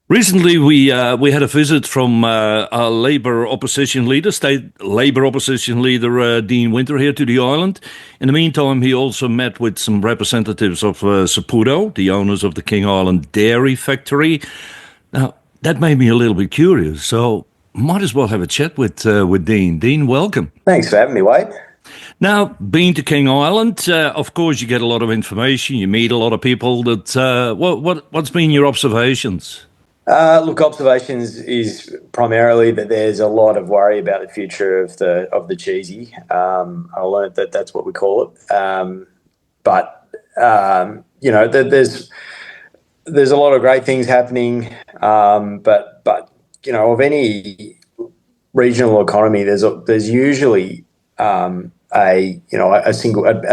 Recently, we had a visit from our Labour opposition leader, state Labour opposition leader Dean Winter here to the island. In the meantime, he also met with some representatives of Saputo, the owners of the King Island dairy factory. Now, that made me a little bit curious, so might as well have a chat with Dean. Dean, welcome. Thanks for having me, Wade. Now, being to King Island, of course, you get a lot of information. You meet a lot of people. That what's been your observations? Look, observations is primarily that there's a lot of worry about the future of the cheesy. I learned that that's what we call it. But there's a lot of great things happening. But of any regional economy, there's usually a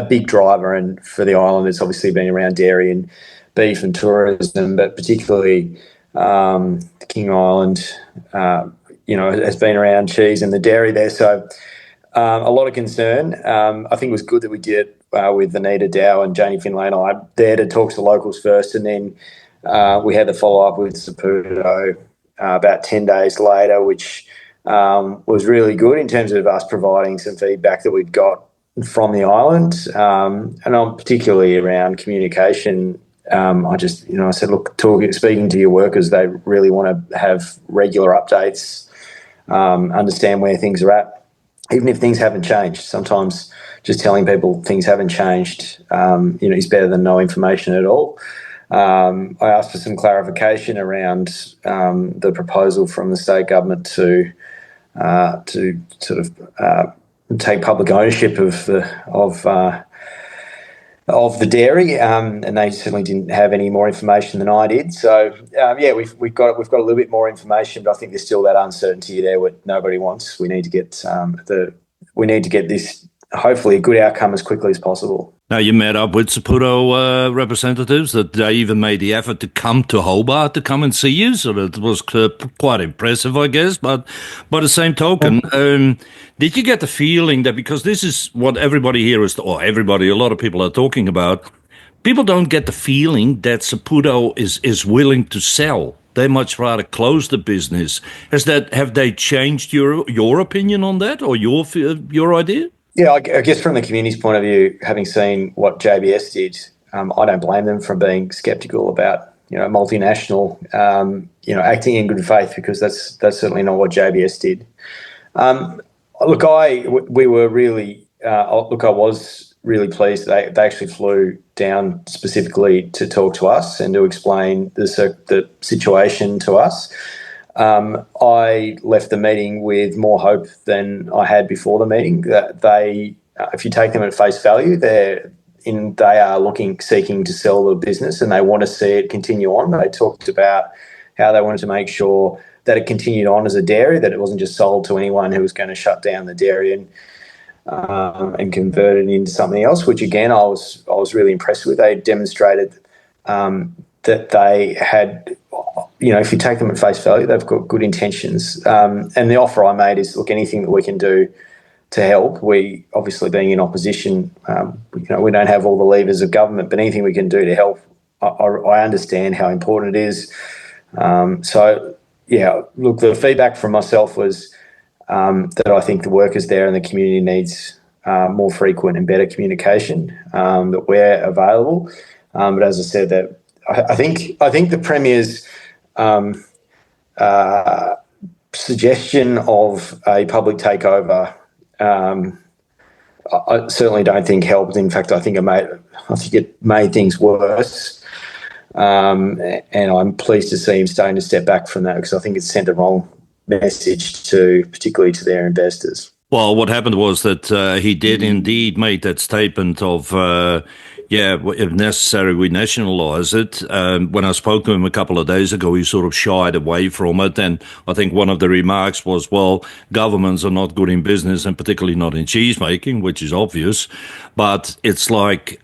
big driver, and for the island, it's obviously been around dairy and beef and tourism, but particularly King Island, has been around cheese and the dairy there. So a lot of concern. I think it was good that we did it with Anita Dow and Janie Finlay and I there to talk to the locals first, and then we had the follow-up with Saputo about 10 days later, which was really good in terms of us providing some feedback that we'd got from the island, and I'm particularly around communication. I said, look, speaking to your workers, they really want to have regular updates, understand where things are at, even if things haven't changed. Sometimes just telling people things haven't changed, is better than no information at all. I asked for some clarification around the proposal from the state government to sort of take public ownership of the dairy, and they certainly didn't have any more information than I did. So we've got a little bit more information, but I think there's still that uncertainty there, what nobody wants. We need to get this hopefully a good outcome as quickly as possible. Now, you met up with Saputo representatives, that they even made the effort to come to Hobart to come and see you, so that was quite impressive, I guess. But by the same token, did you get the feeling that, because this is what everybody here is, or everybody, a lot of people are talking about, people don't get the feeling that Saputo is willing to sell. They much rather close the business. Have they changed your opinion on that, or your idea? Yeah, I guess from the community's point of view, having seen what JBS did, I don't blame them for being sceptical about multinational acting in good faith, because that's certainly not what JBS did. I was really pleased that they actually flew down specifically to talk to us and to explain the situation to us. I left the meeting with more hope than I had before the meeting. That if you take them at face value, they are seeking to sell the business, and they want to see it continue on. They talked about how they wanted to make sure that it continued on as a dairy, that it wasn't just sold to anyone who was going to shut down the dairy and convert it into something else. Which again, I was really impressed with. They demonstrated that they had. If you take them at face value, they've got good intentions. And the offer I made is, look, anything that we can do to help. We, obviously being in opposition, we don't have all the levers of government, but anything we can do to help, I understand how important it is. Look, the feedback from myself was that I think the workers there and the community needs more frequent and better communication, that we're available. But as I said, that I think the Premier's suggestion of a public takeover, I certainly don't think helped. In fact, I think it made things worse. And I'm pleased to see him starting to step back from that, because I think it sent the wrong message particularly to their investors. Well, what happened was that he did indeed make that statement of, if necessary, we nationalise it. When I spoke to him a couple of days ago, he sort of shied away from it. And I think one of the remarks was, well, governments are not good in business, and particularly not in cheese making, which is obvious. But it's like...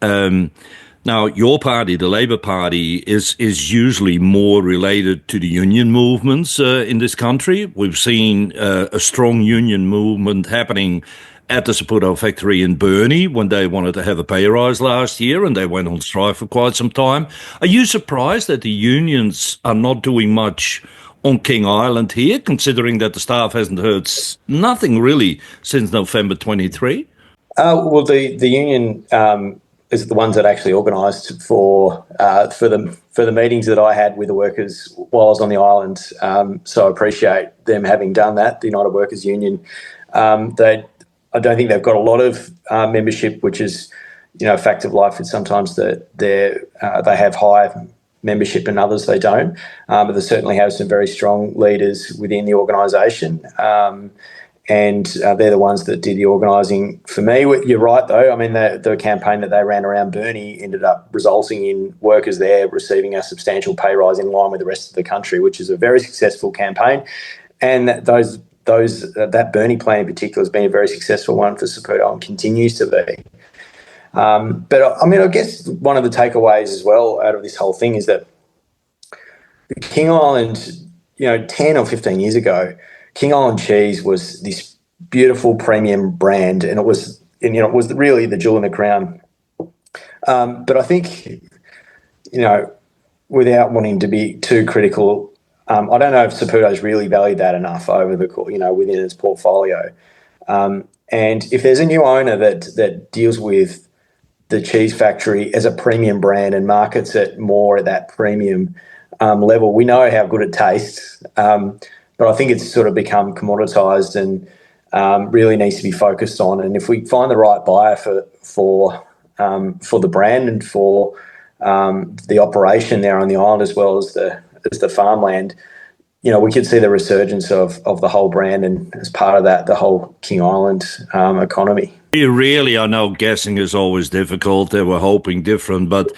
Now, your party, the Labour Party, is usually more related to the union movements in this country. We've seen a strong union movement happening at the Saputo factory in Burnie when they wanted to have a pay rise last year, and they went on strike for quite some time. Are you surprised that the unions are not doing much on King Island here, considering that the staff hasn't heard nothing really since November 23? Well, the union is the ones that actually organised for the meetings that I had with the workers while I was on the island. So I appreciate them having done that. The United Workers Union, I don't think they've got a lot of membership, which is, a fact of life. It's sometimes that they have high membership and others they don't, but they certainly have some very strong leaders within the organisation. And they're the ones that did the organising for me. You're right, though. I mean, the campaign that they ran around Burnie ended up resulting in workers there receiving a substantial pay rise in line with the rest of the country, which is a very successful campaign. And that Burnie plan in particular has been a very successful one for Saputo and continues to be. But I mean, I guess one of the takeaways as well out of this whole thing is that the King Island, 10 or 15 years ago, King Island cheese was this beautiful premium brand, and it was really the jewel in the crown. But I think, without wanting to be too critical, I don't know if Saputo's really valued that enough over within its portfolio. And if there's a new owner that deals with the cheese factory as a premium brand and markets it more at that premium level, we know how good it tastes. But I think it's sort of become commoditised and really needs to be focused on. And if we find the right buyer for the brand and for the operation there on the island, as well as the farmland, we could see the resurgence of the whole brand, and as part of that, the whole King Island economy. I know guessing is always difficult. They were hoping different, but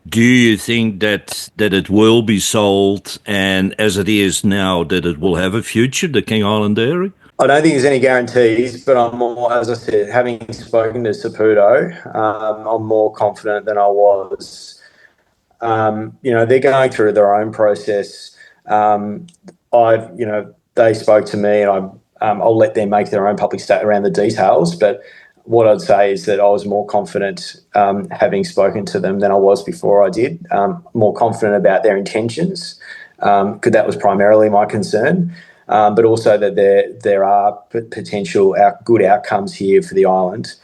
do you think that it will be sold, and as it is now, that it will have a future, the King Island dairy? I don't think there's any guarantees, but I'm more, as I said, having spoken to Saputo, I'm more confident than I was. They're going through their own process. They spoke to me, and I'll let them make their own public statement around the details, but what I'd say is that I was more confident having spoken to them than I was before I did, more confident about their intentions, because that was primarily my concern, but also that there are potential good outcomes here for the island.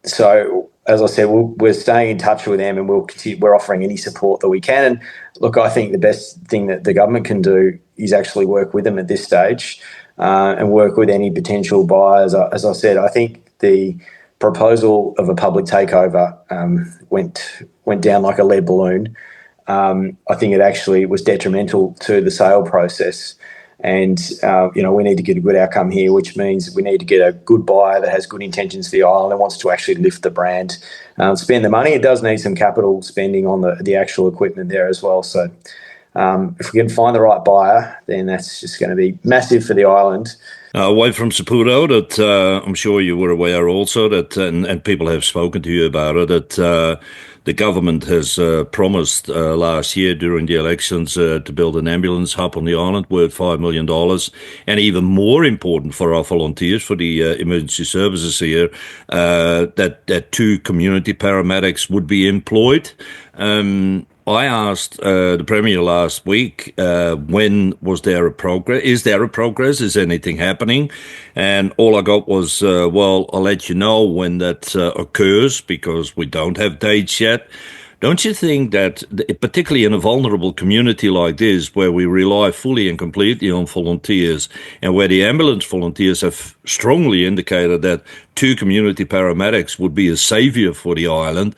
So, as I said, we're staying in touch with them, and we're offering any support that we can. And look, I think the best thing that the government can do is actually work with them at this stage and work with any potential buyers. As I said, I think the proposal of a public takeover went down like a lead balloon. I think it actually was detrimental to the sale process. And, we need to get a good outcome here, which means we need to get a good buyer that has good intentions for the island and wants to actually lift the brand, spend the money. It does need some capital spending on the actual equipment there as well. So if we can find the right buyer, then that's just going to be massive for the island. Away from Saputo, that I'm sure you were aware also that, and people have spoken to you about it, that the government has promised last year during the elections to build an ambulance hub on the island worth $5 million. And even more important for our volunteers, for the emergency services here, that 2 community paramedics would be employed. I asked the Premier last week, when was there a progress? Is there a progress? Is anything happening? And all I got was, well, I'll let you know when that occurs, because we don't have dates yet. Don't you think that, particularly in a vulnerable community like this, where we rely fully and completely on volunteers, and where the ambulance volunteers have strongly indicated that 2 community paramedics would be a savior for the island,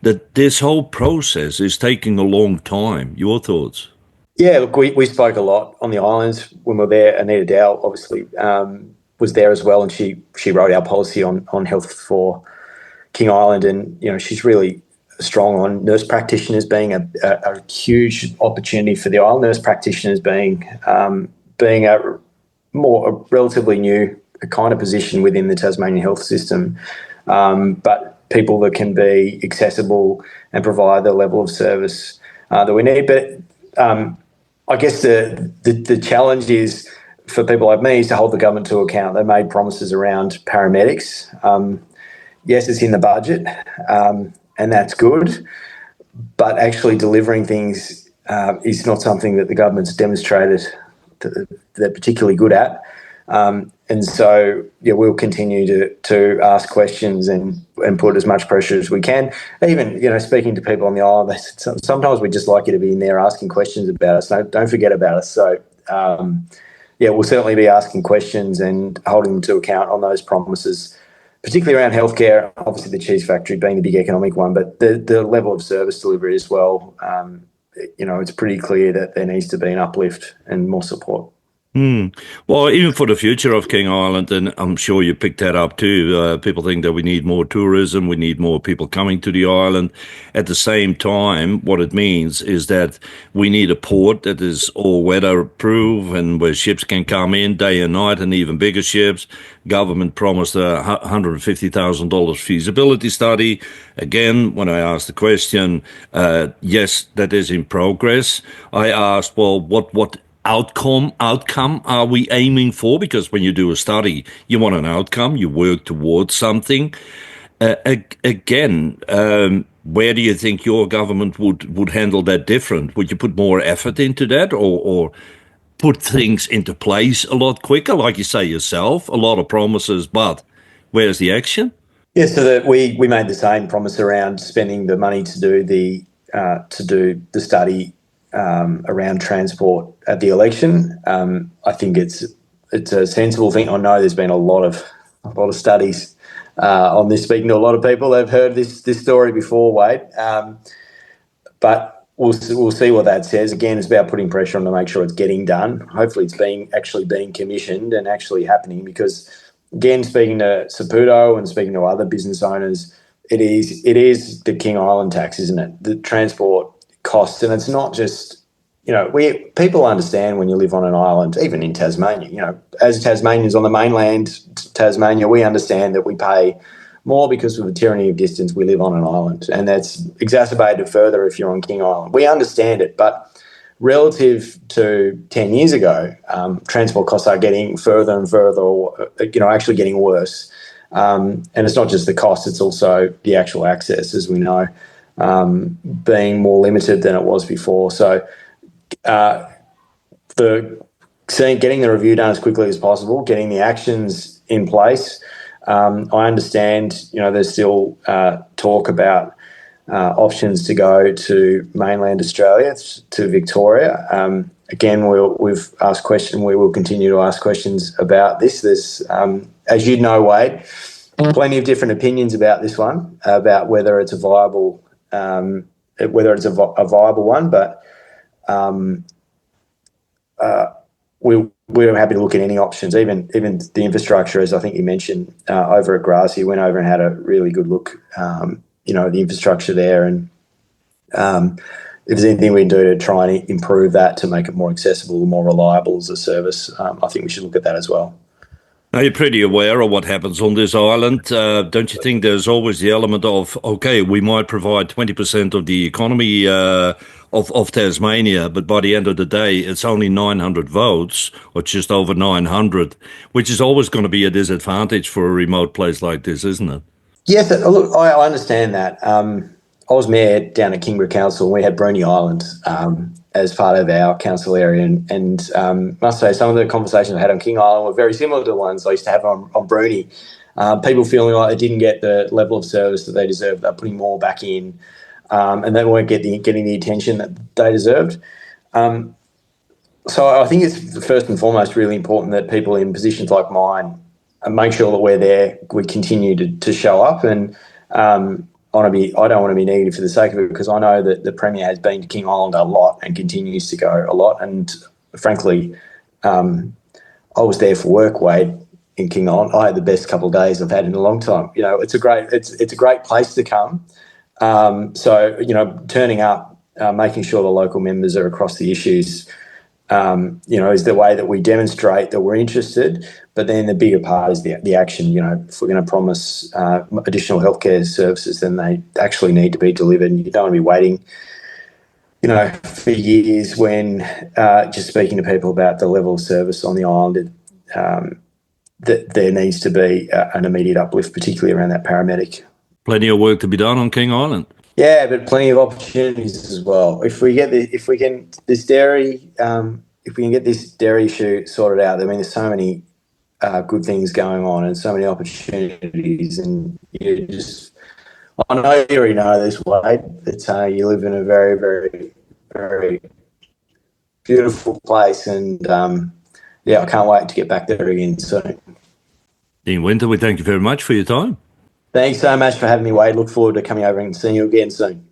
that this whole process is taking a long time? Your thoughts? Yeah, look, we spoke a lot on the islands when we were there. Anita Dow obviously was there as well, and she wrote our policy on health for King Island, and she's really strong on nurse practitioners being a huge opportunity for the island. Nurse practitioners being a relatively new kind of position within the Tasmanian health system, but people that can be accessible and provide the level of service that we need. But I guess the challenge is for people like me is to hold the government to account. They made promises around paramedics. Yes, it's in the budget, and that's good, but actually delivering things is not something that the government's demonstrated that they're particularly good at. And so, yeah, we'll continue to ask questions and put as much pressure as we can. Even, speaking to people on the island, sometimes we just like you to be in there asking questions about us. No, don't forget about us. So, we'll certainly be asking questions and holding them to account on those promises, particularly around healthcare. Obviously, the cheese factory being the big economic one, but the level of service delivery as well. It's pretty clear that there needs to be an uplift and more support. Well, even for the future of King Island, and I'm sure you picked that up too, people think that we need more tourism, we need more people coming to the island. At the same time, what it means is that we need a port that is all-weather proof and where ships can come in day and night, and even bigger ships. Government promised a $150,000 feasibility study. Again, when I asked the question, yes, that is in progress. I asked, well, what outcome are we aiming for? Because when you do a study, you want an outcome, you work towards something. Again, where do you think your government would handle that different? Would you put more effort into that, or put things into place a lot quicker? Like you say yourself, a lot of promises, but where's the action? Yeah, so we made the same promise around spending the money to do the study around transport at the election. I think it's a sensible thing. I know there's been a lot of studies on this. Speaking to a lot of people, they've heard this story before, Wade. But we'll see what that says. Again, it's about putting pressure on to make sure it's getting done. Hopefully, it's actually being commissioned and actually happening. Because again, speaking to Saputo and speaking to other business owners, it is the King Island tax, isn't it? The transport costs, and it's not just, people understand when you live on an island, even in Tasmania, as Tasmanians on the mainland, Tasmania, we understand that we pay more because of the tyranny of distance. We live on an island, and that's exacerbated further if you're on King Island. We understand it, but relative to 10 years ago, transport costs are getting further and further, or, actually getting worse. And it's not just the cost, it's also the actual access, as we know, being more limited than it was before. So getting the review done as quickly as possible, getting the actions in place. I understand, there's still talk about options to go to mainland Australia, to Victoria. Again, we've asked questions. We will continue to ask questions about this. There's, as you know, Wade, plenty of different opinions about this one, about whether it's a viable one, but we're happy to look at any options, even the infrastructure, as I think you mentioned, over at Grassy. Went over and had a really good look, at the infrastructure there, and if there's anything we can do to try and improve that to make it more accessible, more reliable as a service, I think we should look at that as well. Now, you're pretty aware of what happens on this island. Don't you think there's always the element of, okay, we might provide 20% of the economy of Tasmania, but by the end of the day, it's only 900 votes, or just over 900, which is always going to be a disadvantage for a remote place like this, isn't it? Yes, look, I understand that. I was mayor down at Kingborough Council, and we had Bruny Island as part of our council area, and must say some of the conversations I had on King Island were very similar to the ones I used to have on Bruny. People feeling like they didn't get the level of service that they deserved. They're putting more back in, and they weren't getting the attention that they deserved. So I think it's first and foremost really important that people in positions like mine make sure that we're there, we continue to show up, and I don't want to be negative for the sake of it, because I know that the Premier has been to King Island a lot and continues to go a lot. And frankly, I was there for work, Wade, in King Island. I had the best couple of days I've had in a long time. It's a great place to come. So turning up, making sure the local members are across the issues, is the way that we demonstrate that we're interested. But then the bigger part is the action. If we're going to promise additional healthcare services, then they actually need to be delivered. And you don't want to be waiting for years when just speaking to people about the level of service on the island, that there needs to be an immediate uplift, particularly around that paramedic. Plenty of work to be done on King Island. Yeah, but plenty of opportunities as well. If we get if we can this dairy, if we can get this dairy issue sorted out, I mean, there's so many good things going on and so many opportunities, and you just, I know you already know this, Wade, that you live in a very, very, very beautiful place, and I can't wait to get back there again soon. Dean Winter, we thank you very much for your time. Thanks so much for having me, Wade. Look forward to coming over and seeing you again soon.